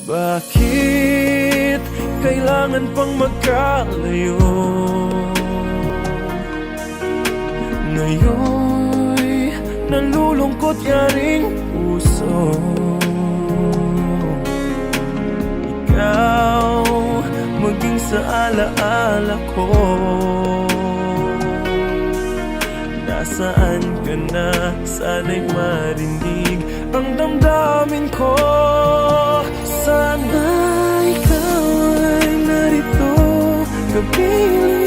Bakit kailangan pang magkalayo? Ngayon'y nalulungkot ka ring puso. Ikaw maging sa alaala ko. Nasaan ka na? Sana'y marinig ang damdamin ko. Sana ikaw ay narito, kapiling